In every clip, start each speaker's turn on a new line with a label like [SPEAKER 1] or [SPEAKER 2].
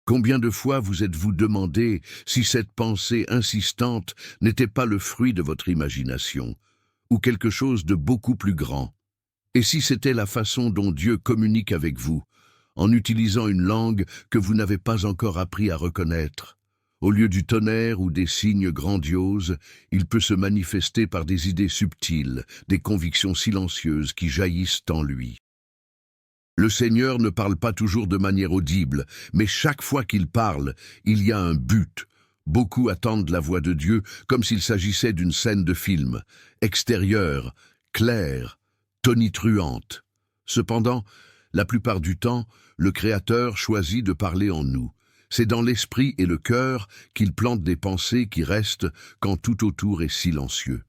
[SPEAKER 1] Combien de fois vous êtes-vous demandé si cette pensée insistante n'était pas le fruit de votre imagination, ou quelque chose de beaucoup plus grand? Et si c'était la façon dont Dieu communique avec vous, en utilisant une langue que vous n'avez pas encore appris à reconnaître? Au lieu du tonnerre ou des signes grandioses, il peut se manifester par des idées subtiles, des convictions silencieuses qui jaillissent en lui. Le Seigneur ne parle pas toujours de manière audible, mais chaque fois qu'il parle, il y a un but. Beaucoup attendent la voix de Dieu comme s'il s'agissait d'une scène de film, extérieure, claire, tonitruante. Cependant, la plupart du temps, le Créateur choisit de parler en nous. C'est dans l'esprit et le cœur qu'il plante des pensées qui restent quand tout autour est silencieux.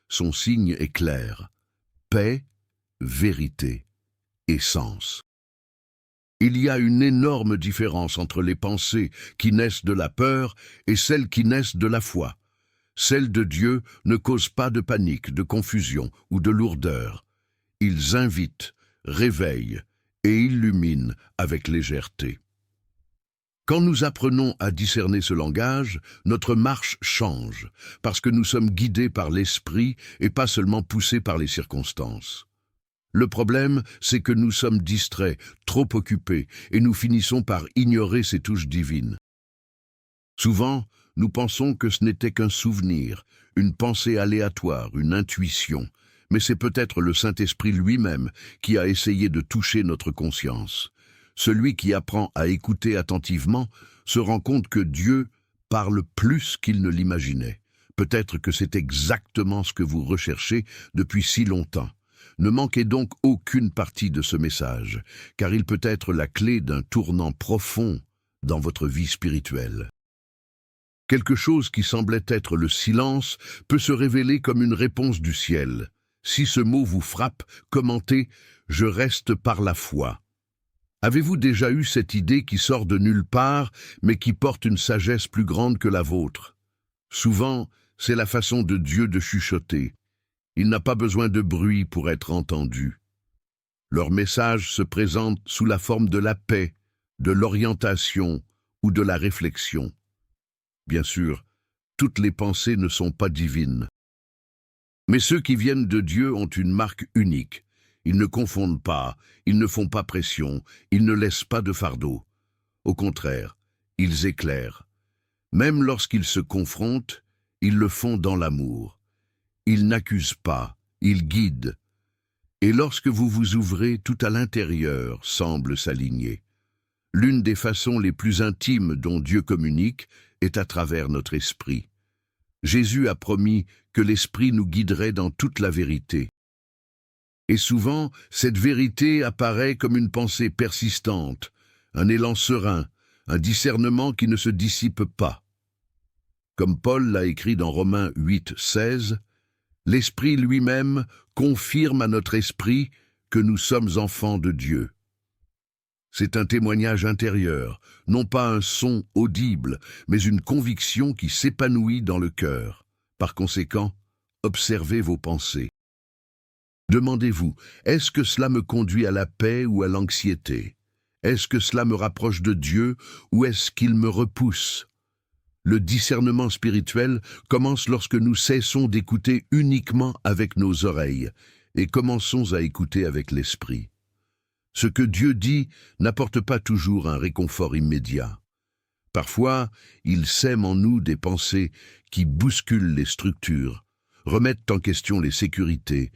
[SPEAKER 1] Son signe est clair: paix, vérité et sens. Il y a une énorme différence entre les pensées qui naissent de la peur et celles qui naissent de la foi. Celles de Dieu ne causent pas de panique, de confusion ou de lourdeur. Ils invitent, réveillent et illuminent avec légèreté. Quand nous apprenons à discerner ce langage, notre marche change, parce que nous sommes guidés par l'esprit et pas seulement poussés par les circonstances. Le problème, c'est que nous sommes distraits, trop occupés, et nous finissons par ignorer ces touches divines. Souvent, nous pensons que ce n'était qu'un souvenir, une pensée aléatoire, une intuition, mais c'est peut-être le Saint-Esprit lui-même qui a essayé de toucher notre conscience. Celui qui apprend à écouter attentivement se rend compte que Dieu parle plus qu'il ne l'imaginait. Peut-être que c'est exactement ce que vous recherchez depuis si longtemps. Ne manquez donc aucune partie de ce message, car il peut être la clé d'un tournant profond dans votre vie spirituelle. Quelque chose qui semblait être le silence peut se révéler comme une réponse du ciel. Si ce mot vous frappe, commentez « Je reste par la foi ». Avez-vous déjà eu cette idée qui sort de nulle part, mais qui porte une sagesse plus grande que la vôtre? Souvent, c'est la façon de Dieu de chuchoter. Il n'a pas besoin de bruit pour être entendu. Leur message se présente sous la forme de la paix, de l'orientation ou de la réflexion. Bien sûr, toutes les pensées ne sont pas divines. Mais ceux qui viennent de Dieu ont une marque unique. Ils ne confondent pas, ils ne font pas pression, ils ne laissent pas de fardeau. Au contraire, ils éclairent. Même lorsqu'ils se confrontent, ils le font dans l'amour. Ils n'accusent pas, ils guident. Et lorsque vous vous ouvrez, tout à l'intérieur semble s'aligner. L'une des façons les plus intimes dont Dieu communique est à travers notre esprit. Jésus a promis que l'esprit nous guiderait dans toute la vérité. Et souvent, cette vérité apparaît comme une pensée persistante, un élan serein, un discernement qui ne se dissipe pas. Comme Paul l'a écrit dans Romains 8, 16, « L'Esprit lui-même confirme à notre esprit que nous sommes enfants de Dieu. » C'est un témoignage intérieur, non pas un son audible, mais une conviction qui s'épanouit dans le cœur. Par conséquent, observez vos pensées. Demandez-vous, est-ce que cela me conduit à la paix ou à l'anxiété? Est-ce que cela me rapproche de Dieu ou est-ce qu'il me repousse? Le discernement spirituel commence lorsque nous cessons d'écouter uniquement avec nos oreilles et commençons à écouter avec l'esprit. Ce que Dieu dit n'apporte pas toujours un réconfort immédiat. Parfois, il sème en nous des pensées qui bousculent les structures, remettent en question les sécurités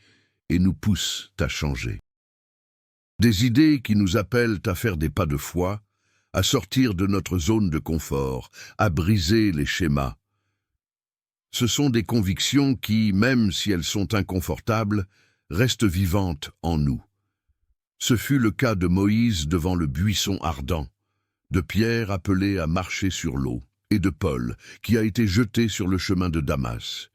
[SPEAKER 1] et nous poussent à changer. Des idées qui nous appellent à faire des pas de foi, à sortir de notre zone de confort, à briser les schémas. Ce sont des convictions qui, même si elles sont inconfortables, restent vivantes en nous. Ce fut le cas de Moïse devant le buisson ardent, de Pierre appelé à marcher sur l'eau, et de Paul, qui a été jeté sur le chemin de Damas.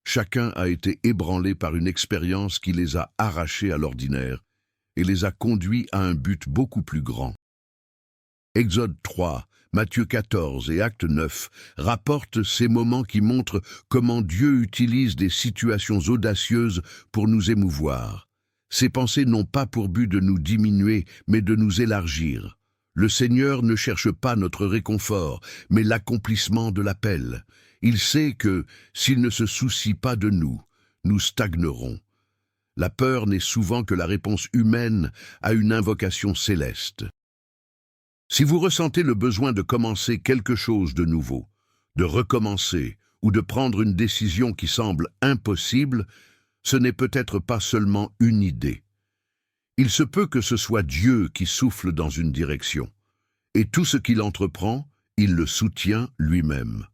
[SPEAKER 1] Chacun a été ébranlé par une expérience qui les a arrachés à l'ordinaire et les a conduits à un but beaucoup plus grand. Exode 3, Matthieu 14 et Actes 9 rapportent ces moments qui montrent comment Dieu utilise des situations audacieuses pour nous émouvoir. Ces pensées n'ont pas pour but de nous diminuer, mais de nous élargir. Le Seigneur ne cherche pas notre réconfort, mais l'accomplissement de l'appel. Il sait que, s'il ne se soucie pas de nous, nous stagnerons. La peur n'est souvent que la réponse humaine à une invocation céleste. Si vous ressentez le besoin de commencer quelque chose de nouveau, de recommencer ou de prendre une décision qui semble impossible, ce n'est peut-être pas seulement une idée. Il se peut que ce soit Dieu qui souffle dans une direction. Et tout ce qu'il entreprend, il le soutient lui-même.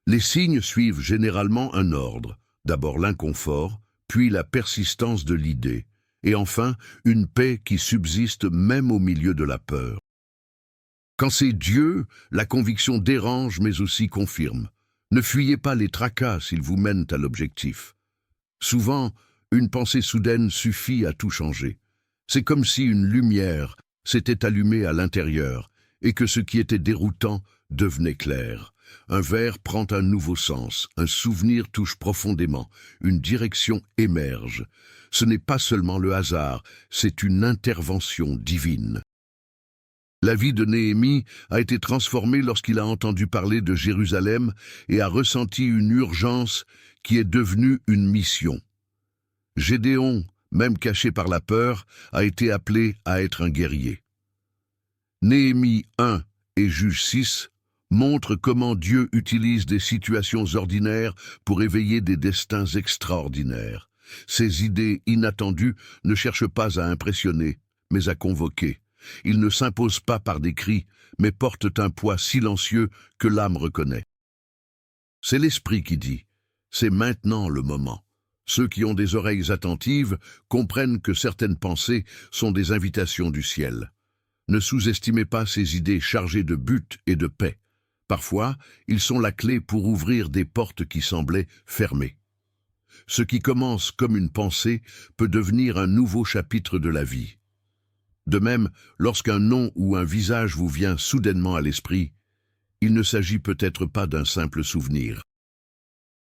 [SPEAKER 1] Les signes suivent généralement un ordre, d'abord l'inconfort, puis la persistance de l'idée, et enfin une paix qui subsiste même au milieu de la peur. Quand c'est Dieu, la conviction dérange mais aussi confirme. Ne fuyez pas les tracas s'ils vous mènent à l'objectif. Souvent, une pensée soudaine suffit à tout changer. C'est comme si une lumière s'était allumée à l'intérieur et que ce qui était déroutant devenait clair. Un vers prend un nouveau sens, un souvenir touche profondément, une direction émerge. Ce n'est pas seulement le hasard, c'est une intervention divine. La vie de Néhémie a été transformée lorsqu'il a entendu parler de Jérusalem et a ressenti une urgence qui est devenue une mission. Gédéon, même caché par la peur, a été appelé à être un guerrier. Néhémie 1 et Juge 6 montrent comment Dieu utilise des situations ordinaires pour éveiller des destins extraordinaires. Ces idées inattendues ne cherchent pas à impressionner, mais à convoquer. Ils ne s'imposent pas par des cris, mais portent un poids silencieux que l'âme reconnaît. C'est l'esprit qui dit « c'est maintenant le moment ». Ceux qui ont des oreilles attentives comprennent que certaines pensées sont des invitations du ciel. Ne sous-estimez pas ces idées chargées de but et de paix. Parfois, ils sont la clé pour ouvrir des portes qui semblaient fermées. Ce qui commence comme une pensée peut devenir un nouveau chapitre de la vie. De même, lorsqu'un nom ou un visage vous vient soudainement à l'esprit, il ne s'agit peut-être pas d'un simple souvenir.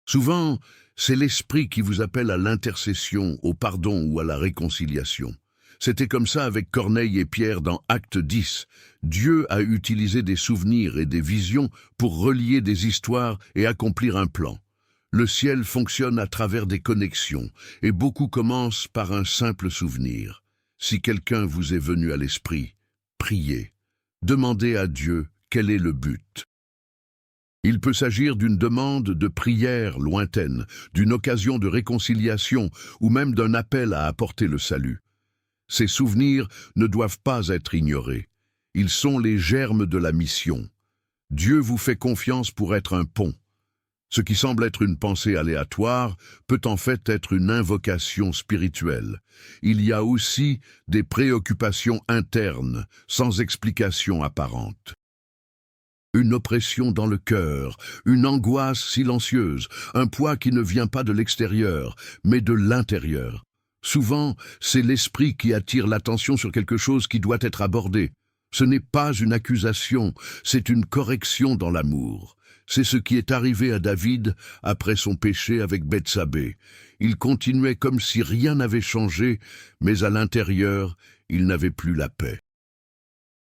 [SPEAKER 1] Souvent, c'est l'esprit qui vous appelle à l'intercession, au pardon ou à la réconciliation. C'était comme ça avec Corneille et Pierre dans Acte 10. Dieu a utilisé des souvenirs et des visions pour relier des histoires et accomplir un plan. Le ciel fonctionne à travers des connexions, et beaucoup commencent par un simple souvenir. Si quelqu'un vous est venu à l'esprit, priez. Demandez à Dieu quel est le but. Il peut s'agir d'une demande de prière lointaine, d'une occasion de réconciliation ou même d'un appel à apporter le salut. Ces souvenirs ne doivent pas être ignorés. Ils sont les germes de la mission. Dieu vous fait confiance pour être un pont. Ce qui semble être une pensée aléatoire peut en fait être une invocation spirituelle. Il y a aussi des préoccupations internes, sans explication apparente. Une oppression dans le cœur, une angoisse silencieuse, un poids qui ne vient pas de l'extérieur, mais de l'intérieur. Souvent, c'est l'esprit qui attire l'attention sur quelque chose qui doit être abordé. Ce n'est pas une accusation, c'est une correction dans l'amour. C'est ce qui est arrivé à David après son péché avec Bethsabée. Il continuait comme si rien n'avait changé, mais à l'intérieur, il n'avait plus la paix.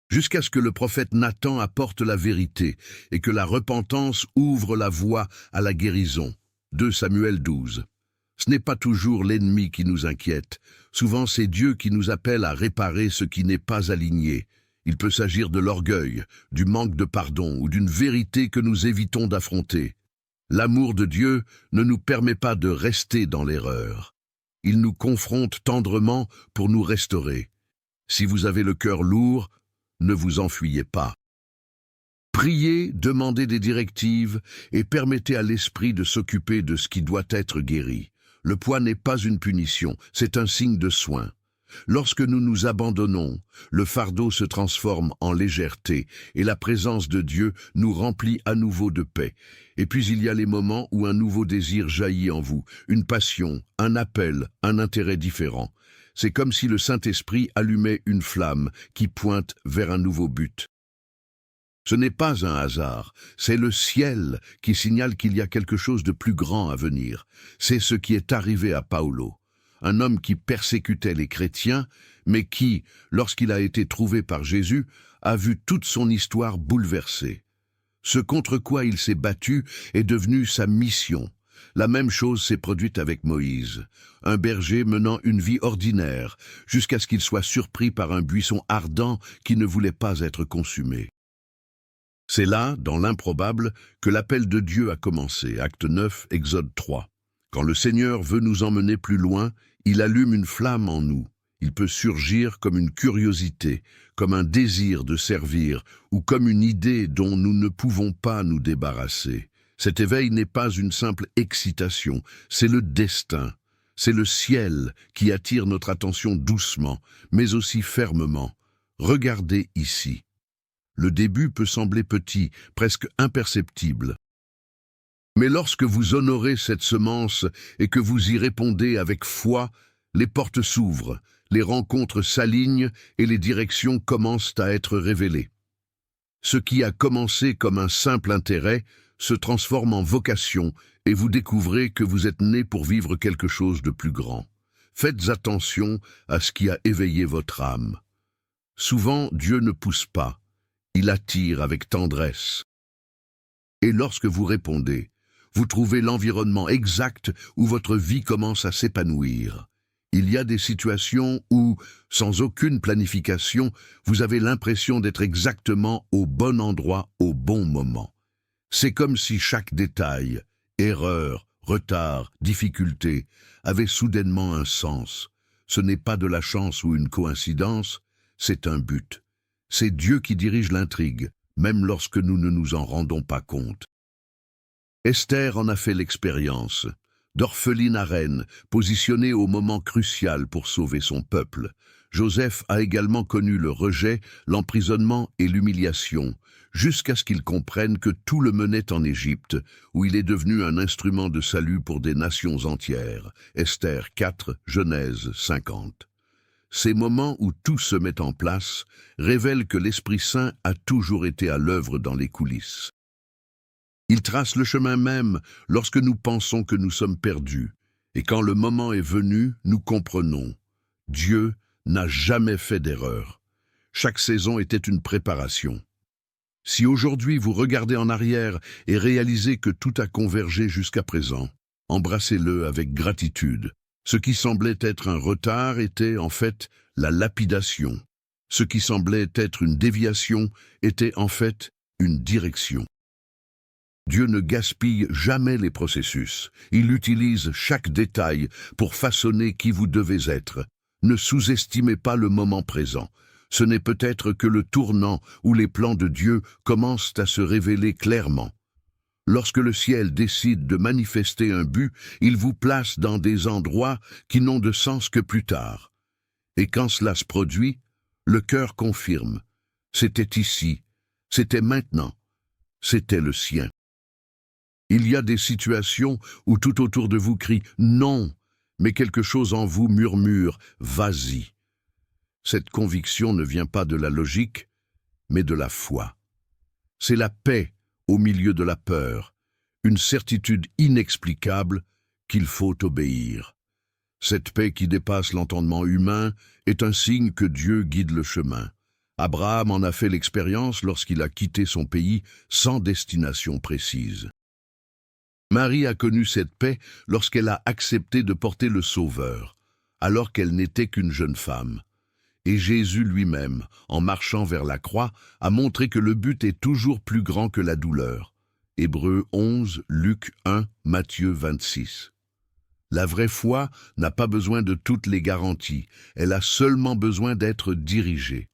[SPEAKER 1] Jusqu'à ce que le prophète Nathan apporte la vérité et que la repentance ouvre la voie à la guérison. 2 Samuel 12. Ce n'est pas toujours l'ennemi qui nous inquiète. Souvent, c'est Dieu qui nous appelle à réparer ce qui n'est pas aligné. Il peut s'agir de l'orgueil, du manque de pardon ou d'une vérité que nous évitons d'affronter. L'amour de Dieu ne nous permet pas de rester dans l'erreur. Il nous confronte tendrement pour nous restaurer. Si vous avez le cœur lourd, ne vous enfuyez pas. Priez, demandez des directives et permettez à l'esprit de s'occuper de ce qui doit être guéri. Le poids n'est pas une punition, c'est un signe de soin. Lorsque nous nous abandonnons, le fardeau se transforme en légèreté et la présence de Dieu nous remplit à nouveau de paix. Et puis il y a les moments où un nouveau désir jaillit en vous, une passion, un appel, un intérêt différent. C'est comme si le Saint-Esprit allumait une flamme qui pointe vers un nouveau but. Ce n'est pas un hasard, c'est le ciel qui signale qu'il y a quelque chose de plus grand à venir. C'est ce qui est arrivé à Paolo, un homme qui persécutait les chrétiens, mais qui, lorsqu'il a été trouvé par Jésus, a vu toute son histoire bouleversée. Ce contre quoi il s'est battu est devenu sa mission. La même chose s'est produite avec Moïse, un berger menant une vie ordinaire, jusqu'à ce qu'il soit surpris par un buisson ardent qui ne voulait pas être consumé. C'est là, dans l'improbable, que l'appel de Dieu a commencé, acte 9, Exode 3. Quand le Seigneur veut nous emmener plus loin, il allume une flamme en nous. Il peut surgir comme une curiosité, comme un désir de servir, ou comme une idée dont nous ne pouvons pas nous débarrasser. Cet éveil n'est pas une simple excitation, c'est le destin. C'est le ciel qui attire notre attention doucement, mais aussi fermement. Regardez ici. Le début peut sembler petit, presque imperceptible. Mais lorsque vous honorez cette semence et que vous y répondez avec foi, les portes s'ouvrent, les rencontres s'alignent et les directions commencent à être révélées. Ce qui a commencé comme un simple intérêt se transforme en vocation et vous découvrez que vous êtes né pour vivre quelque chose de plus grand. Faites attention à ce qui a éveillé votre âme. Souvent, Dieu ne pousse pas, il attire avec tendresse. Et lorsque vous répondez, vous trouvez l'environnement exact où votre vie commence à s'épanouir. Il y a des situations où, sans aucune planification, vous avez l'impression d'être exactement au bon endroit au bon moment. C'est comme si chaque détail, erreur, retard, difficulté, avait soudainement un sens. Ce n'est pas de la chance ou une coïncidence, c'est un but. C'est Dieu qui dirige l'intrigue, même lorsque nous ne nous en rendons pas compte. Esther en a fait l'expérience. D'orpheline à reine, positionnée au moment crucial pour sauver son peuple. Joseph a également connu le rejet, l'emprisonnement et l'humiliation, jusqu'à ce qu'il comprenne que tout le menait en Égypte, où il est devenu un instrument de salut pour des nations entières. Esther 4, Genèse 50. Ces moments où tout se met en place révèlent que l'Esprit Saint a toujours été à l'œuvre dans les coulisses. Il trace le chemin même lorsque nous pensons que nous sommes perdus, et quand le moment est venu, nous comprenons. Dieu n'a jamais fait d'erreur. Chaque saison était une préparation. Si aujourd'hui vous regardez en arrière et réalisez que tout a convergé jusqu'à présent, embrassez-le avec gratitude. Ce qui semblait être un retard était en fait la lapidation. Ce qui semblait être une déviation était en fait une direction. Dieu ne gaspille jamais les processus. Il utilise chaque détail pour façonner qui vous devez être. Ne sous-estimez pas le moment présent. Ce n'est peut-être que le tournant où les plans de Dieu commencent à se révéler clairement. Lorsque le ciel décide de manifester un but, il vous place dans des endroits qui n'ont de sens que plus tard. Et quand cela se produit, le cœur confirme. C'était ici, c'était maintenant, c'était le sien. Il y a des situations où tout autour de vous crie « non », mais quelque chose en vous murmure « vas-y ». Cette conviction ne vient pas de la logique, mais de la foi. C'est la paix au milieu de la peur, une certitude inexplicable qu'il faut obéir. Cette paix qui dépasse l'entendement humain est un signe que Dieu guide le chemin. Abraham en a fait l'expérience lorsqu'il a quitté son pays sans destination précise. Marie a connu cette paix lorsqu'elle a accepté de porter le Sauveur, alors qu'elle n'était qu'une jeune femme. Et Jésus lui-même, en marchant vers la croix, a montré que le but est toujours plus grand que la douleur. Hébreux 11, Luc 1, Matthieu 26. La vraie foi n'a pas besoin de toutes les garanties, elle a seulement besoin d'être dirigée.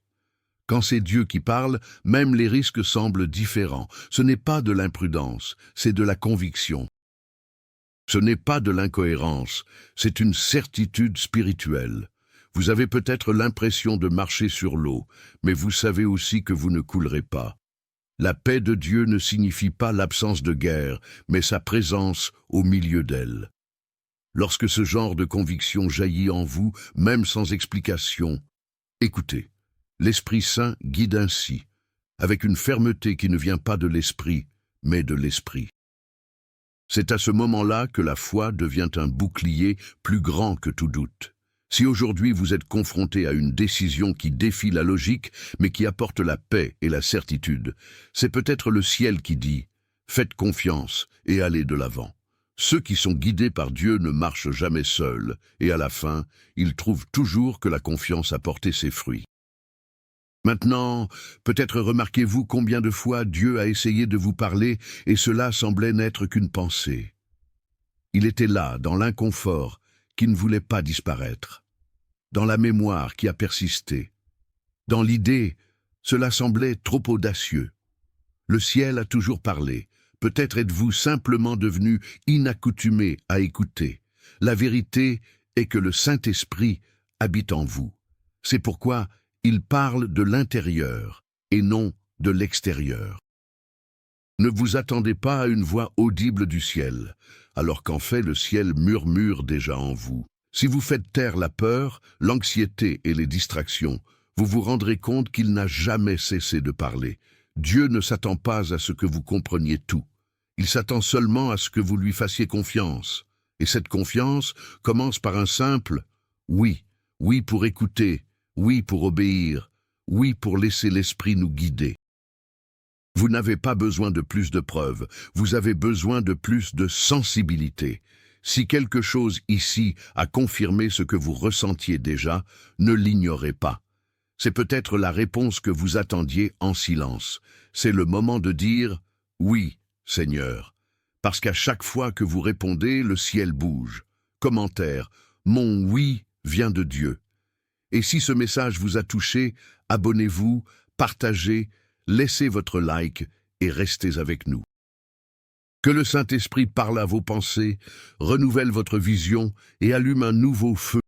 [SPEAKER 1] Quand c'est Dieu qui parle, même les risques semblent différents. Ce n'est pas de l'imprudence, c'est de la conviction. Ce n'est pas de l'incohérence, c'est une certitude spirituelle. Vous avez peut-être l'impression de marcher sur l'eau, mais vous savez aussi que vous ne coulerez pas. La paix de Dieu ne signifie pas l'absence de guerre, mais sa présence au milieu d'elle. Lorsque ce genre de conviction jaillit en vous, même sans explication, écoutez. L'Esprit Saint guide ainsi, avec une fermeté qui ne vient pas de l'esprit, mais de l'esprit. C'est à ce moment-là que la foi devient un bouclier plus grand que tout doute. Si aujourd'hui vous êtes confronté à une décision qui défie la logique, mais qui apporte la paix et la certitude, c'est peut-être le ciel qui dit « Faites confiance et allez de l'avant ». Ceux qui sont guidés par Dieu ne marchent jamais seuls, et à la fin, ils trouvent toujours que la confiance a porté ses fruits. Maintenant, peut-être remarquez-vous combien de fois Dieu a essayé de vous parler et cela semblait n'être qu'une pensée. Il était là, dans l'inconfort, qui ne voulait pas disparaître, dans la mémoire qui a persisté. Dans l'idée, cela semblait trop audacieux. Le ciel a toujours parlé. Peut-être êtes-vous simplement devenu inaccoutumé à écouter. La vérité est que le Saint-Esprit habite en vous. C'est pourquoi il parle de l'intérieur et non de l'extérieur. Ne vous attendez pas à une voix audible du ciel, alors qu'en fait le ciel murmure déjà en vous. Si vous faites taire la peur, l'anxiété et les distractions, vous vous rendrez compte qu'il n'a jamais cessé de parler. Dieu ne s'attend pas à ce que vous compreniez tout. Il s'attend seulement à ce que vous lui fassiez confiance. Et cette confiance commence par un simple « oui ». Oui pour écouter, oui pour obéir, oui pour laisser l'esprit nous guider. Vous n'avez pas besoin de plus de preuves, vous avez besoin de plus de sensibilité. Si quelque chose ici a confirmé ce que vous ressentiez déjà, ne l'ignorez pas. C'est peut-être la réponse que vous attendiez en silence. C'est le moment de dire « Oui, Seigneur », parce qu'à chaque fois que vous répondez, le ciel bouge. Commentaire « Mon oui vient de Dieu ». Et si ce message vous a touché, abonnez-vous, partagez, laissez votre like et restez avec nous. Que le Saint-Esprit parle à vos pensées, renouvelle votre vision et allume un nouveau feu